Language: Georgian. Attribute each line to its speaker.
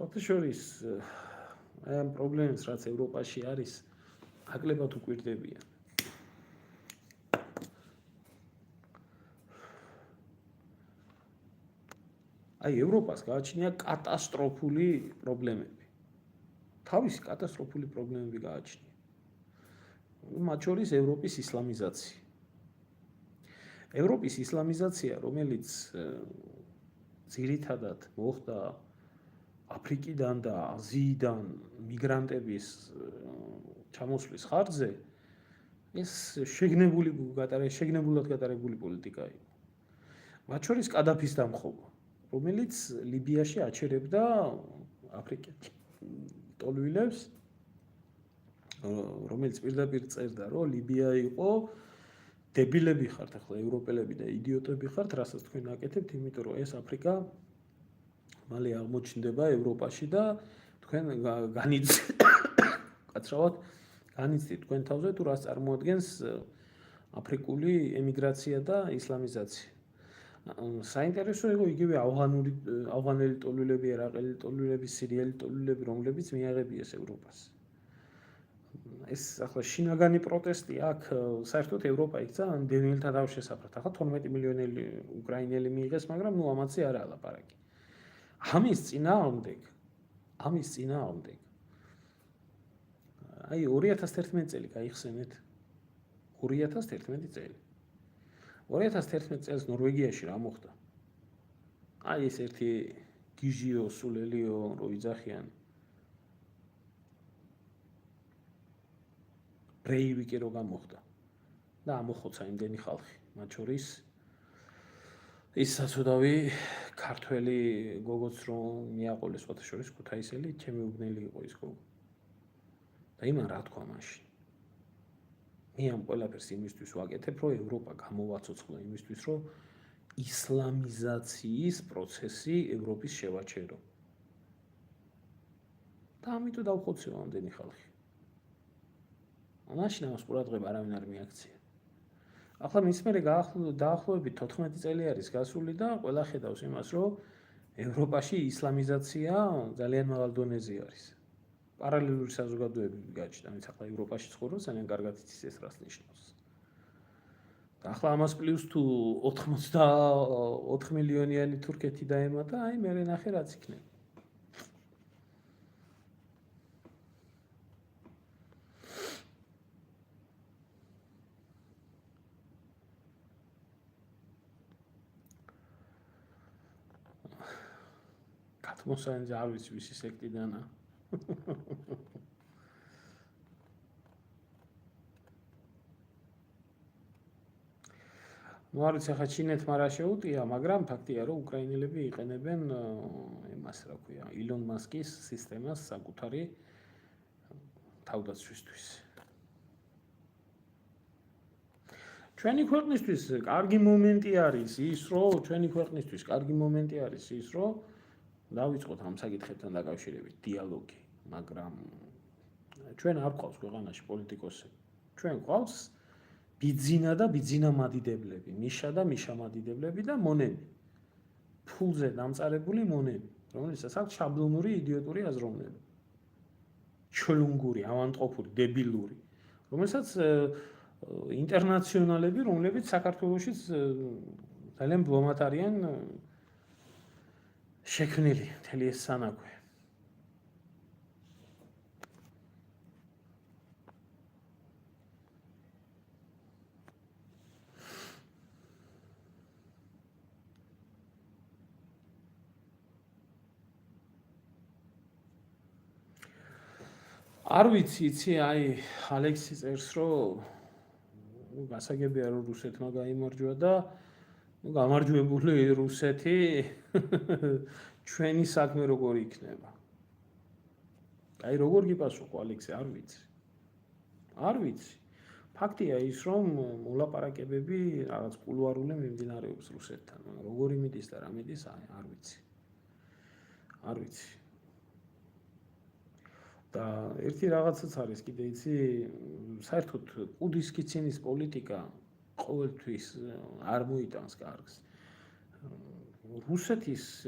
Speaker 1: სხვათა შორის აი ამ პრობლემებს რაც ევროპაში არის ნაკლებად უკვირდებიან. აი ევროპას გააჩნია კატასტროფული პრობლემები. თავისი კატასტროფული პრობლემები გააჩნია. მათ შორის ევროპის ისლამიზაცია. ევროპის ისლამიზაცია, რომელიც ძირითადად მოხდა აფრიკიდან და აზიიდან მიგრანტების ჩამოსვლის ხარჯზე, ეს შეგნებულად გატარებული პოლიტიკა იყო. მათ შორის კადაფის დამხობა, რომელიც ლიბიაში აჩერებდა აფრიკეთ ტოლვილებს, რომელიც პირდაპირ წერდა, რომ ლიბია იყო დებილები ხართ, ახლა ევროპელები და იდიოტები ხართ, რასაც თქვენ აკეთებთ, იმიტომ რომ ეს აფრიკა მალე აღმოჩნდება ევროპაში და თქვენ კაცრავად განიცდით თქვენ თავზე თუ რას წარმოადგენს აფრიკული ემიგრაცია და ისლამიზაცია. საინტერესო იყო იგივე ავღანელი ტოლვილები, ერაყელი ტოლვილები, სირიელი ტოლვილები, რომლებიც მიაღებიეს ევროპას. ეს ახლა შინაგანი პროტესტი აქ საერთოდ ევროპა იქცა დევნილთა თავშესაფრად. ახლა 12 მილიონელი უკრაინელი მიიღეს, მაგრამ ნუ ამაზე არა ლაპარაკი. ამის წინააღმდეგ აი 2011 წელი გაიხსენეთ. 2011 წელი. 2011 წელს ნორვეგიაში რა მოხდა? აი ეს ერთი გიჟიო სულელიო რო იძახიან. ბრეივიკი რო გამოხდა და ამოხოცა იმდენი ხალხი, მათ შორის ის საცუდავი ქართველი გოგოც რომ მიაყოლეს სხვათა შორის ქუთაისელი, ჩემი უბნელი იყო ის გოგო. და იმან რა თქვა მაშინ? მე ამ ყველაფერს იმისთვის ვაკეთებ, რომ ევროპა გამოვაცოცხლო იმისთვის, რომ ისლამიზაციის პროცესი ევროპის შევაჩერო. და ამიტომ დავხოცეო ამდენი ხალხი. მაშინ ამას ყურადღება არავინ არ მიაქცია. ახლა მის მერე დაახლოებით 14 წელი არის გასული და ყველა ხედავს იმას, რომ ევროპაში ისლამიზაცია ძალიან მაღალ დონეზე არის. პარალელური საზოგადოებები გაჩნდა, ვინც ახლა ევროპაში ცხოვრობს, ძალიან კარგად იცის ეს რას ნიშნავს. და ახლა ამას პლუს თუ 84 მილიონიანი თურქეთი დაემატა, აი მერე ნახე რაც იქნება. კათმოსანჯა არ ვიცი ვისი სექტიდანა. ნუ არ ვიცი ახლა ჩინეთმა რა შეუტია, მაგრამ ფაქტია რომ უკრაინელები იყენებენ იმას რა ქვია, ილონ მასკის სისტემას საკუთარი თავდაცვისთვის. ჩვენი ქვეყნისთვის კარგი მომენტი არის ის, რომ დავიწყოთ ამ საკითხებთან დაკავშირებით დიალოგი, მაგრამ ჩვენ არ გვყავს ქვეყანაში პოლიტიკოსები. ჩვენ გვყავს ბიძინა და ბიძინამადიდებლები, მიშა და მიშამადიდებლები და მონები. ფულზე დამწარებული მონები, რომელსაც აქვს შაბლონური იდიოტური აზროვნება. ჩლუნგური, ავანტყოფური, დებილური, რომელსაც ინტერნაციონალები, რომლებიც საქართველოშიც ძალიან ბლომად არიან შექმნილი მთელი ეს სანაქვე. არ ვიცი, იცი, აი ალექსი წერს, რომ გასაგებია რომ რუსეთმა გაიმარჯვა და გამარჯვებული რუსეთი ჩვენი საქმე როგორ იქნება? აი როგორ გიპასუხო ალექსი, არ ვიცი. ფაქტია ის, რომ მოლაპარაკებები რაღაც კულუარული მიმდინარეობს რუსეთთან. როგორი მიდის და რა მიდის, არ ვიცი. და ერთი რაღაცაც არის კიდე იცი, საერთოდ კუდის კიცინის პოლიტიკა ყოველთვის არ მოიტანს კარგს. რუსეთის